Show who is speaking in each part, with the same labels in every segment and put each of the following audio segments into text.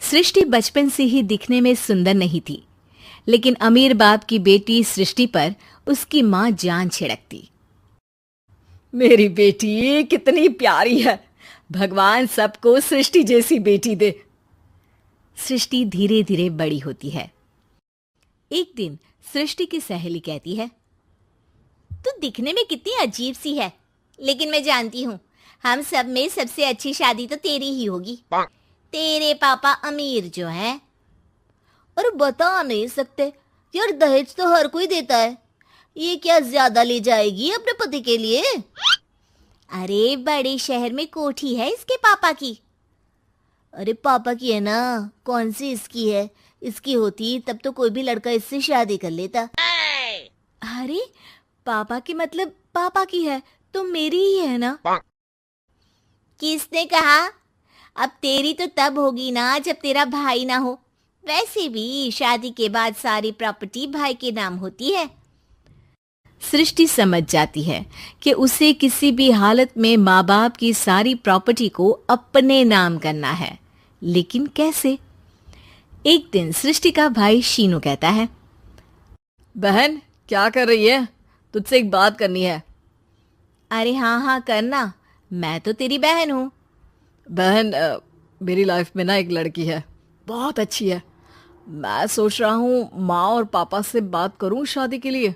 Speaker 1: सृष्टि बचपन से ही दिखने में सुंदर नहीं थी, लेकिन अमीर बाप की बेटी सृष्टि पर उसकी माँ जान छिड़कती।
Speaker 2: मेरी बेटी कितनी प्यारी है, भगवान सबको सृष्टि जैसी बेटी दे।
Speaker 1: सृष्टि धीरे धीरे बड़ी होती है। एक दिन सृष्टि की सहेली कहती है,
Speaker 3: तू दिखने में कितनी अजीब सी है, लेकिन मैं जानती हूँ हम सब में सबसे अच्छी शादी तो तेरी ही होगी। तेरे पापा अमीर जो हैं। और बता नहीं सकते यार, दहेज तो हर कोई देता है, ये क्या ज्यादा ले जाएगी अपने पति के लिए? अरे बड़े शहर में कोठी है इसके पापा की। अरे पापा की है ना, कौन सी इसकी है? इसकी होती तब तो कोई भी लड़का इससे शादी कर लेता।
Speaker 1: अरे पापा की मतलब पापा की है तो मेरी ही है ना?
Speaker 3: किसने कहा? अब तेरी तो तब होगी ना जब तेरा भाई ना हो। वैसे भी शादी के बाद सारी प्रॉपर्टी भाई के नाम होती है।
Speaker 1: सृष्टि समझ जाती है कि उसे किसी भी हालत में माँ बाप की सारी प्रॉपर्टी को अपने नाम करना है, लेकिन कैसे? एक दिन सृष्टि का भाई शीनू कहता है,
Speaker 2: बहन क्या कर रही है? तुझसे एक बात करनी है।
Speaker 1: अरे हाँ हाँ करना, मैं तो तेरी बहन हूँ।
Speaker 2: बहन मेरी लाइफ में ना एक लड़की है, बहुत अच्छी है। मैं सोच रहा हूँ माँ और पापा से बात करूँ शादी के लिए।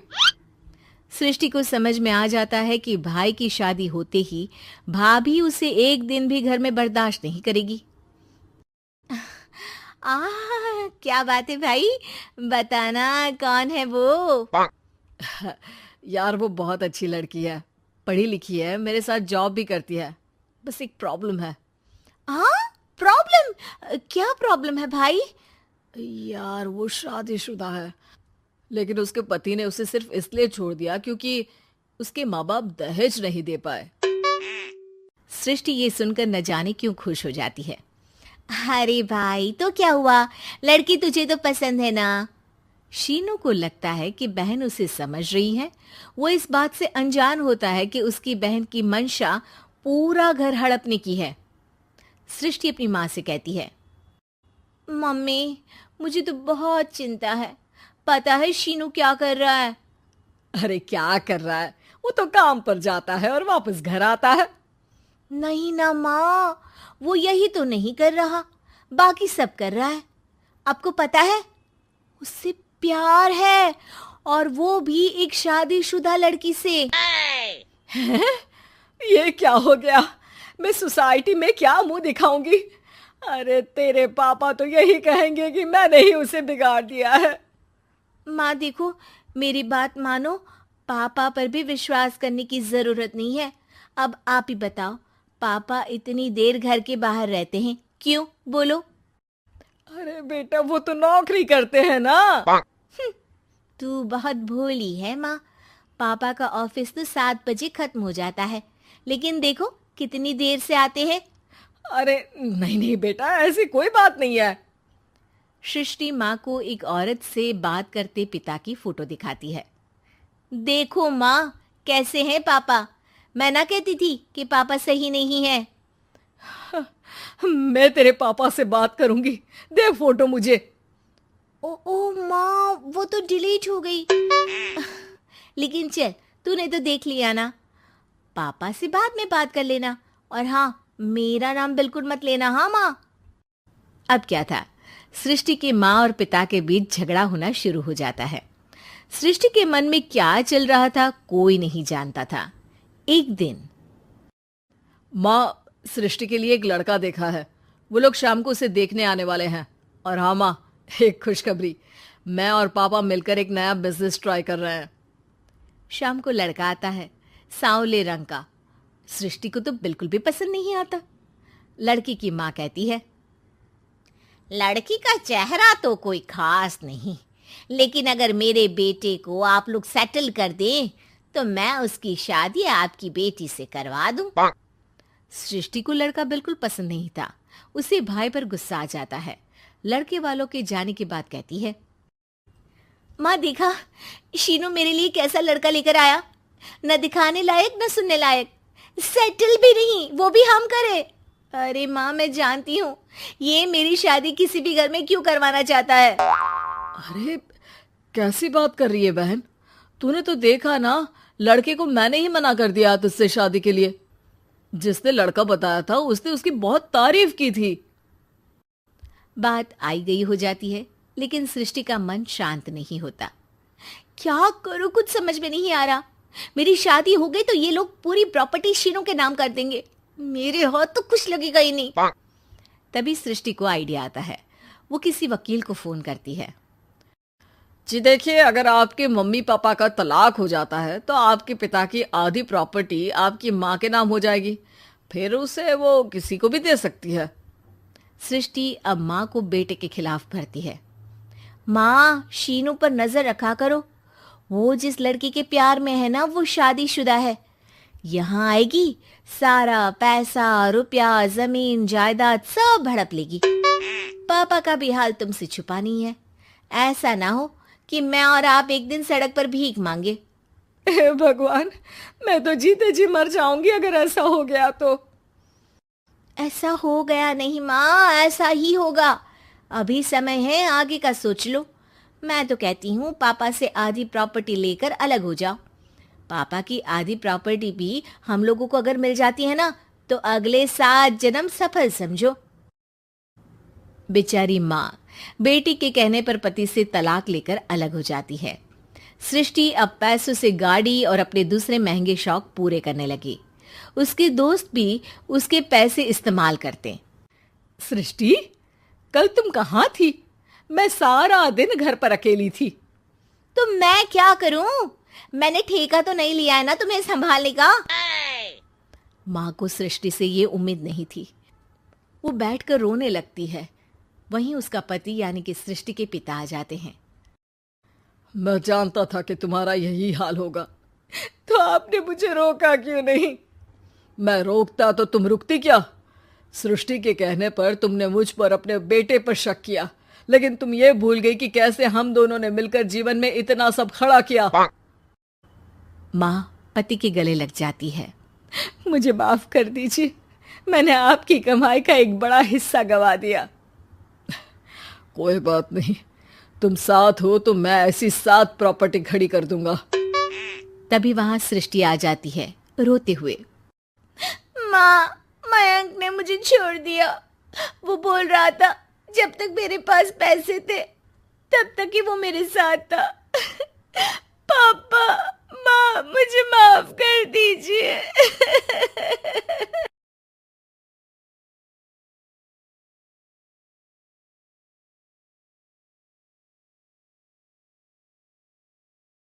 Speaker 1: सृष्टि को समझ में आ जाता है कि भाई की शादी होते ही भाभी उसे एक दिन भी घर में बर्दाश्त नहीं करेगी। क्या बात है भाई, बताना कौन है वो?
Speaker 2: यार वो बहुत अच्छी लड़की है, पढ़ी लिखी है, मेरे साथ जॉब भी करती है। बस एक प्रॉब्लम है।
Speaker 1: प्रॉब्लम? क्या प्रॉब्लम है भाई?
Speaker 2: यार वो शादीशुदा है, लेकिन उसके पति ने उसे सिर्फ इसलिए छोड़ दिया क्योंकि उसके माँ बाप दहेज नहीं दे पाए।
Speaker 1: सृष्टि ये सुनकर न जाने क्यों खुश हो जाती है। अरे भाई तो क्या हुआ, लड़की तुझे तो पसंद है ना? शीनू को लगता है कि बहन उसे समझ रही है। वो इस बात से अनजान होता है कि उसकी बहन की मंशा पूरा घर हड़पने की है। सृष्टि अपनी माँ से कहती है, मम्मी मुझे तो बहुत चिंता है, पता है शीनू क्या कर रहा है?
Speaker 2: अरे क्या कर रहा है, वो तो काम पर जाता है और वापस घर आता है।
Speaker 1: नहीं ना माँ, वो यही तो नहीं कर रहा, बाकी सब कर रहा है। आपको पता है उससे प्यार है, और वो भी एक शादीशुदा लड़की से।
Speaker 2: हैं? ये क्या हो गया? मैं सोसाइटी में क्या मुंह दिखाऊंगी? अरे तेरे पापा तो यही कहेंगे कि मैंने ही उसे बिगाड़ दिया है।
Speaker 1: माँ देखो, मेरी बात मानो, पापा पर भी विश्वास करने की जरूरत नहीं है। अब आप ही बताओ, पापा इतनी देर घर के बाहर रहते हैं क्यों? बोलो।
Speaker 2: अरे बेटा वो तो नौकरी करते हैं ना।
Speaker 1: तू बहुत भोली है माँ, पापा का ऑफिस तो 7 बजे खत्म हो जाता है, लेकिन देखो कितनी देर से आते हैं।
Speaker 2: अरे नहीं नहीं बेटा, ऐसी कोई बात नहीं है।
Speaker 1: सृष्टि माँ को एक औरत से बात करते पिता की फोटो दिखाती है। देखो माँ, कैसे हैं पापा? मैं ना कहती थी कि पापा सही नहीं है।
Speaker 2: मैं तेरे पापा से बात करूंगी, दे फोटो मुझे।
Speaker 1: ओ माँ, वो तो डिलीट हो गई। लेकिन चल, तूने तो देख लिया ना, पापा से बाद में बात कर लेना, और हाँ मेरा नाम बिल्कुल मत लेना। हाँ माँ। अब क्या था, सृष्टि के माँ और पिता के बीच झगड़ा होना शुरू हो जाता है। सृष्टि के मन में क्या चल रहा था कोई नहीं जानता था। एक दिन,
Speaker 2: माँ सृष्टि के लिए एक लड़का देखा है, वो लोग शाम को उसे देखने आने वाले हैं। और हाँ माँ, एक खुशखबरी, मैं और पापा मिलकर एक नया बिजनेस ट्राई कर रहे हैं।
Speaker 1: शाम को लड़का आता है, सांवले रंग का। सृष्टि को तो बिल्कुल भी पसंद नहीं आता। लड़की की माँ कहती है,
Speaker 3: लड़की का चेहरा तो कोई खास नहीं, लेकिन अगर मेरे बेटे को आप लोग सेटल कर दें तो मैं उसकी शादी आपकी बेटी से करवा दूं।
Speaker 1: सृष्टि को लड़का बिल्कुल पसंद नहीं था। उसे भाई पर गुस्सा आ जाता है। लड़के वालों के जाने के बाद कहती है, माँ देखा शीनू मेरे लिए कैसा लड़का लेकर आया, न दिखाने लायक न सुनने लायक, सेटल भी नहीं, वो भी हम करे।
Speaker 3: अरे माँ, मैं जानती हूँ ये मेरी शादी किसी भी घर में क्यों करवाना चाहता है।
Speaker 2: अरे कैसी बात कर रही है बहन? तूने तो देखा ना, लड़के को मैंने ही मना कर दिया तुझसे शादी के लिए। जिसने लड़का बताया था उसने उसकी बहुत तारीफ की थी।
Speaker 1: बात आई गई हो जाती है, लेकिन सृष्टि का मन शांत नहीं होता। क्या करूं, कुछ समझ में नहीं आ रहा। मेरी शादी हो गई तो ये लोग पूरी प्रॉपर्टी शीनू के नाम कर देंगे, मेरे हाथ तो कुछ लगेगा ही नहीं। तभी सृष्टि को आइडिया आता है। वो किसी वकील को फोन करती है।
Speaker 2: जी देखिए, अगर आपके मम्मी पापा का तलाक हो जाता है तो आपके पिता की आधी प्रॉपर्टी आपकी माँ के नाम हो जाएगी, फिर उसे वो किसी को भी दे सकती है।
Speaker 1: सृष्टि अब माँ को बेटे के खिलाफ भरती है। माँ, शीनू पर नजर रखा करो, वो जिस लड़की के प्यार में है ना वो शादीशुदा है। यहाँ आएगी, सारा पैसा रुपया जमीन जायदाद सब हड़प लेगी। पापा का भी हाल तुमसे छुपा नहीं है। ऐसा ना हो कि मैं और आप एक दिन सड़क पर भीख मांगे।
Speaker 2: हे भगवान, मैं तो जीते जी मर जाऊंगी अगर ऐसा हो गया तो।
Speaker 1: ऐसा हो गया नहीं माँ, ऐसा ही होगा। अभी समय है, आगे का सोच लो। मैं तो कहती हूँ पापा से आधी प्रॉपर्टी लेकर अलग हो जाओ। पापा की आधी प्रॉपर्टी भी हम लोगों को अगर मिल जाती है ना तो अगले 7 जन्म सफल समझो। बेचारी माँ बेटी के कहने पर पति से तलाक लेकर अलग हो जाती है। सृष्टि अब पैसों से गाड़ी और अपने दूसरे महंगे शौक पूरे करने लगी। उसके दोस्त भी उसके पैसे इस्तेमाल करते।
Speaker 2: सृष्टि, कल तुम कहाँ थी? मैं सारा दिन घर पर अकेली थी।
Speaker 3: तो मैं क्या करूं? मैंने ठेका तो नहीं लिया है ना तुम्हें संभालने का।
Speaker 1: माँ को सृष्टि से ये उम्मीद नहीं थी। वो बैठकर रोने लगती है। वहीं उसका पति यानी कि सृष्टि के पिता आ जाते हैं।
Speaker 2: मैं जानता था कि तुम्हारा यही हाल होगा, तो आपने मुझे रोका क्यों नहीं? मैं रोकता तो तुम रुकती क्या? सृष्टि के कहने पर तुमने मुझ पर अपने बेटे पर शक किया, लेकिन तुम ये भूल गई कि कैसे हम दोनों ने मिलकर जीवन में इतना सब खड़ा किया।
Speaker 1: माँ पति के गले लग जाती है।
Speaker 2: मुझे माफ कर दीजिए, मैंने आपकी कमाई का एक बड़ा हिस्सा गवा दिया। कोई बात नहीं, तुम साथ हो तो मैं ऐसी 7 प्रॉपर्टी खड़ी कर दूंगा।
Speaker 1: तभी वहां सृष्टि आ जाती है रोते हुए।
Speaker 3: माँ, मयंक ने मुझे छोड़ दिया। वो बोल रहा था जब तक मेरे पास पैसे थे तब तक ही वो मेरे साथ था। पापा, माँ, मुझे माफ कर दीजिए।